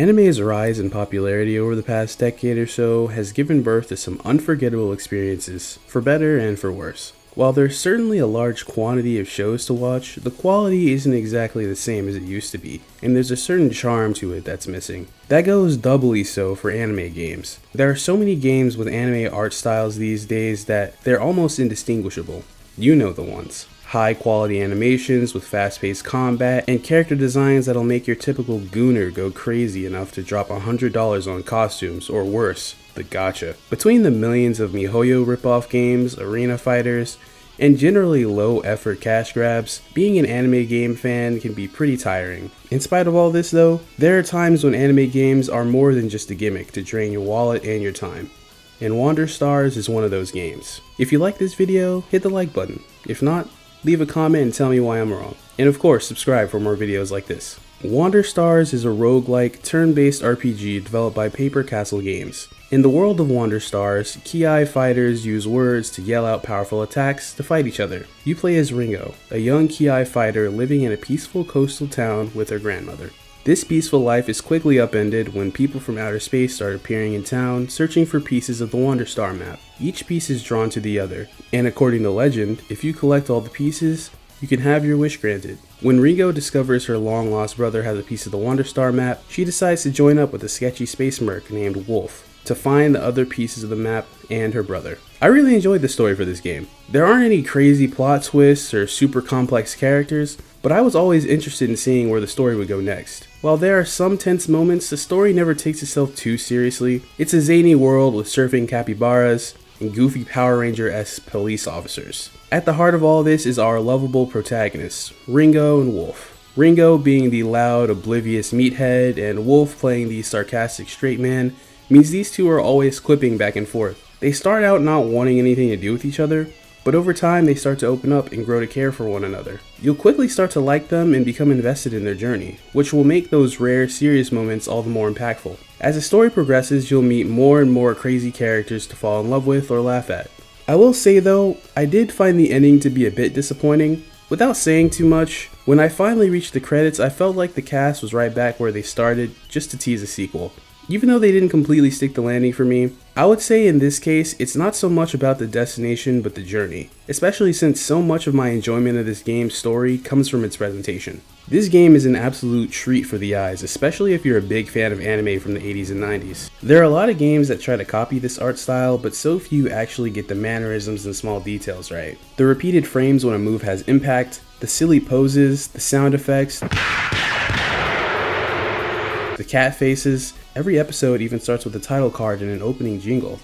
Anime's rise in popularity over the past decade or so has given birth to some unforgettable experiences, for better and for worse. While there's certainly a large quantity of shows to watch, the quality isn't exactly the same as it used to be, and there's a certain charm to it that's missing. That goes doubly so for anime games. There are so many games with anime art styles these days that they're almost indistinguishable. You know the ones. High quality animations with fast-paced combat and character designs that'll make your typical gooner go crazy enough to drop $100 on costumes or worse, the gacha. Between the millions of MiHoYo ripoff games, arena fighters, and generally low effort cash grabs, being an anime game fan can be pretty tiring. In spite of all this though, there are times when anime games are more than just a gimmick to drain your wallet and your time. And Wander Stars is one of those games. If you like this video, hit the like button. If not, leave a comment and tell me why I'm wrong. And of course, subscribe for more videos like this. Wander Stars is a roguelike, turn-based RPG developed by Paper Castle Games. In the world of Wander Stars, Ki fighters use words to yell out powerful attacks to fight each other. You play as Ringo, a young Ki fighter living in a peaceful coastal town with her grandmother. This peaceful life is quickly upended when people from outer space start appearing in town, searching for pieces of the Wander Star map. Each piece is drawn to the other, and according to legend, if you collect all the pieces, you can have your wish granted. When Ringo discovers her long-lost brother has a piece of the Wander Star map, she decides to join up with a sketchy space merc named Wolf to find the other pieces of the map and her brother. I really enjoyed the story for this game. There aren't any crazy plot twists or super complex characters, but I was always interested in seeing where the story would go next. While there are some tense moments, the story never takes itself too seriously. It's a zany world with surfing capybaras and goofy Power Ranger-esque police officers. At the heart of all this is our lovable protagonists, Ringo and Wolf. Ringo being the loud, oblivious meathead, and Wolf playing the sarcastic straight man, means these two are always quipping back and forth. They start out not wanting anything to do with each other, but over time they start to open up and grow to care for one another. You'll quickly start to like them and become invested in their journey, which will make those rare, serious moments all the more impactful. As the story progresses, you'll meet more and more crazy characters to fall in love with or laugh at. I will say though, I did find the ending to be a bit disappointing. Without saying too much, when I finally reached the credits, I felt like the cast was right back where they started, just to tease a sequel. Even though they didn't completely stick the landing for me, I would say in this case, it's not so much about the destination but the journey, especially since so much of my enjoyment of this game's story comes from its presentation. This game is an absolute treat for the eyes, especially if you're a big fan of anime from the 80s and 90s. There are a lot of games that try to copy this art style, but so few actually get the mannerisms and small details right. The repeated frames when a move has impact, the silly poses, the sound effects, the cat faces. Every episode even starts with a title card and an opening jingle.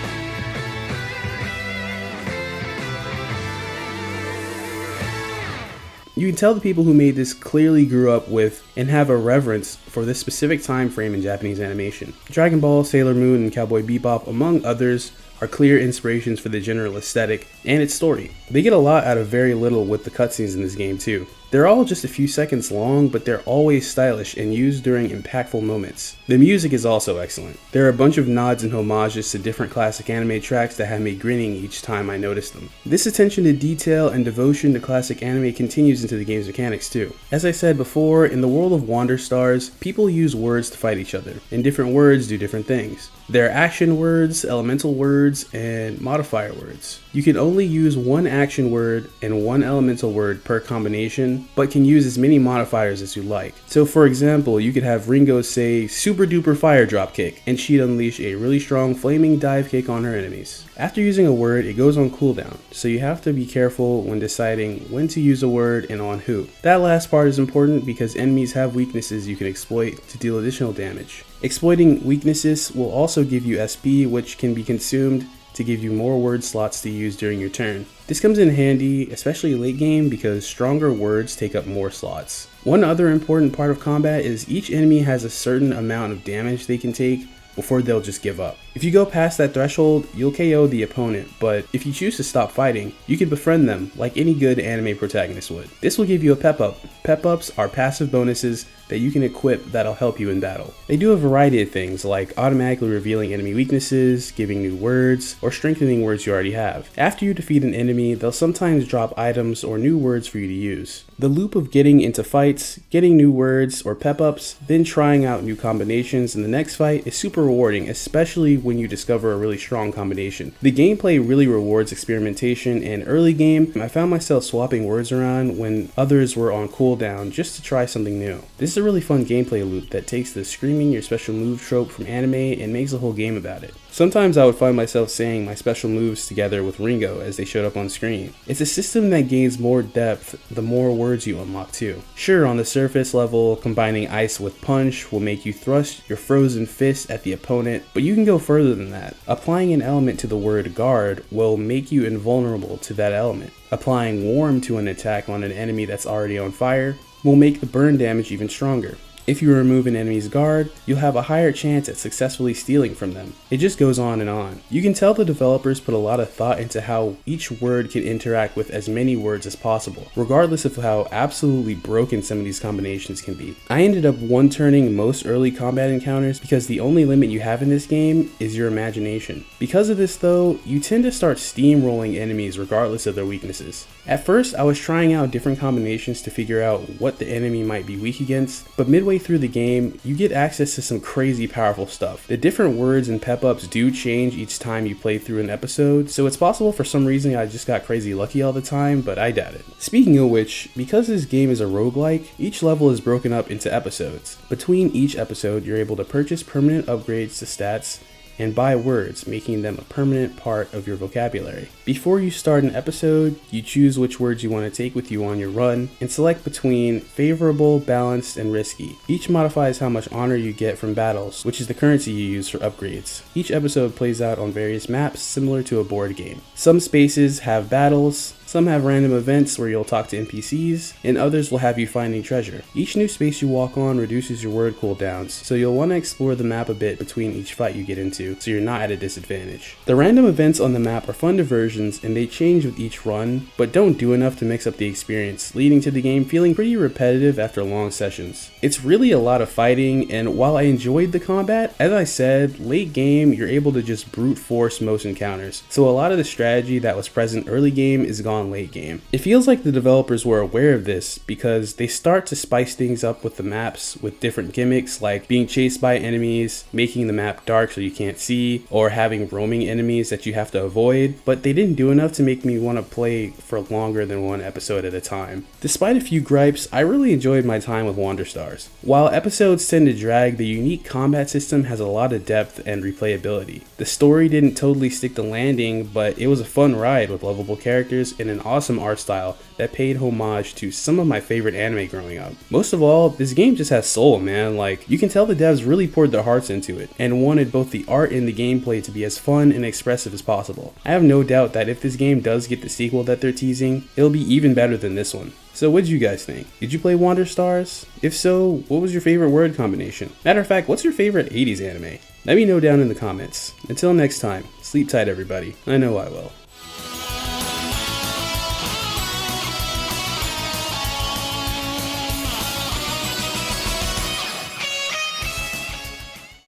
You can tell the people who made this clearly grew up with and have a reverence for this specific time frame in Japanese animation. Dragon Ball, Sailor Moon, and Cowboy Bebop, among others, are clear inspirations for the general aesthetic and its story. They get a lot out of very little with the cutscenes in this game too. They're all just a few seconds long, but they're always stylish and used during impactful moments. The music is also excellent. There are a bunch of nods and homages to different classic anime tracks that have me grinning each time I notice them. This attention to detail and devotion to classic anime continues into the game's mechanics too. As I said before, in the world of Wander Stars, people use words to fight each other, and different words do different things. There are action words, elemental words, and modifier words. You can only use one action word and one elemental word per combination, but can use as many modifiers as you like. So for example, you could have Ringo say super duper fire drop kick, and she'd unleash a really strong flaming dive kick on her enemies. After using a word, it goes on cooldown, so you have to be careful when deciding when to use a word and on who. That last part is important because enemies have weaknesses you can exploit to deal additional damage. Exploiting weaknesses will also give you SP, which can be consumed to give you more word slots to use during your turn. This comes in handy, especially late game, because stronger words take up more slots. One other important part of combat is each enemy has a certain amount of damage they can take before they'll just give up. If you go past that threshold, you'll KO the opponent, but if you choose to stop fighting, you can befriend them like any good anime protagonist would. This will give you a pep up. Pep ups are passive bonuses that you can equip that'll help you in battle. They do a variety of things like automatically revealing enemy weaknesses, giving new words, or strengthening words you already have. After you defeat an enemy, they'll sometimes drop items or new words for you to use. The loop of getting into fights, getting new words or pep-ups, then trying out new combinations in the next fight is super rewarding, especially when you discover a really strong combination. The gameplay really rewards experimentation, and early game, I found myself swapping words around when others were on cooldown just to try something new. This is a really fun gameplay loop that takes the screaming your special move trope from anime and makes a whole game about it. Sometimes I would find myself saying my special moves together with Ringo as they showed up on screen. It's a system that gains more depth the more words you unlock too. Sure, on the surface level, combining ice with punch will make you thrust your frozen fist at the opponent, but you can go further than that. Applying an element to the word guard will make you invulnerable to that element. Applying warm to an attack on an enemy that's already on fire will make the burn damage even stronger. If you remove an enemy's guard, you'll have a higher chance at successfully stealing from them. It just goes on and on. You can tell the developers put a lot of thought into how each word can interact with as many words as possible, regardless of how absolutely broken some of these combinations can be. I ended up one-turning most early combat encounters because the only limit you have in this game is your imagination. Because of this though, you tend to start steamrolling enemies regardless of their weaknesses. At first, I was trying out different combinations to figure out what the enemy might be weak against, but midway through the game, you get access to some crazy powerful stuff. The different words and pep-ups do change each time you play through an episode, so it's possible for some reason I just got crazy lucky all the time, but I doubt it. Speaking of which, because this game is a roguelike, each level is broken up into episodes. Between each episode, you're able to purchase permanent upgrades to stats and buy words, making them a permanent part of your vocabulary. Before you start an episode, you choose which words you want to take with you on your run, and select between favorable, balanced, and risky. Each modifies how much honor you get from battles, which is the currency you use for upgrades. Each episode plays out on various maps, similar to a board game. Some spaces have battles, some have random events where you'll talk to NPCs, and others will have you finding treasure. Each new space you walk on reduces your word cooldowns, so you'll want to explore the map a bit between each fight you get into, so you're not at a disadvantage. The random events on the map are fun diversions, and they change with each run, but don't do enough to mix up the experience, leading to the game feeling pretty repetitive after long sessions. It's really a lot of fighting, and while I enjoyed the combat, as I said, late game you're able to just brute force most encounters, so a lot of the strategy that was present early game is gone late game. It feels like the developers were aware of this because they start to spice things up with the maps with different gimmicks like being chased by enemies, making the map dark so you can't see, or having roaming enemies that you have to avoid, but they didn't do enough to make me want to play for longer than one episode at a time. Despite a few gripes, I really enjoyed my time with Wander Stars. While episodes tend to drag, the unique combat system has a lot of depth and replayability. The story didn't totally stick the landing, but it was a fun ride with lovable characters and an awesome art style that paid homage to some of my favorite anime growing up. Most of all, this game just has soul, man. Like, you can tell the devs really poured their hearts into it and wanted both the art and the gameplay to be as fun and expressive as possible. I have no doubt that if this game does get the sequel that they're teasing, it'll be even better than this one. So what did you guys think? Did you play Wander Stars? If so, what was your favorite word combination? Matter of fact, what's your favorite 80s anime? Let me know down in the comments. Until next time, sleep tight everybody. I know I will.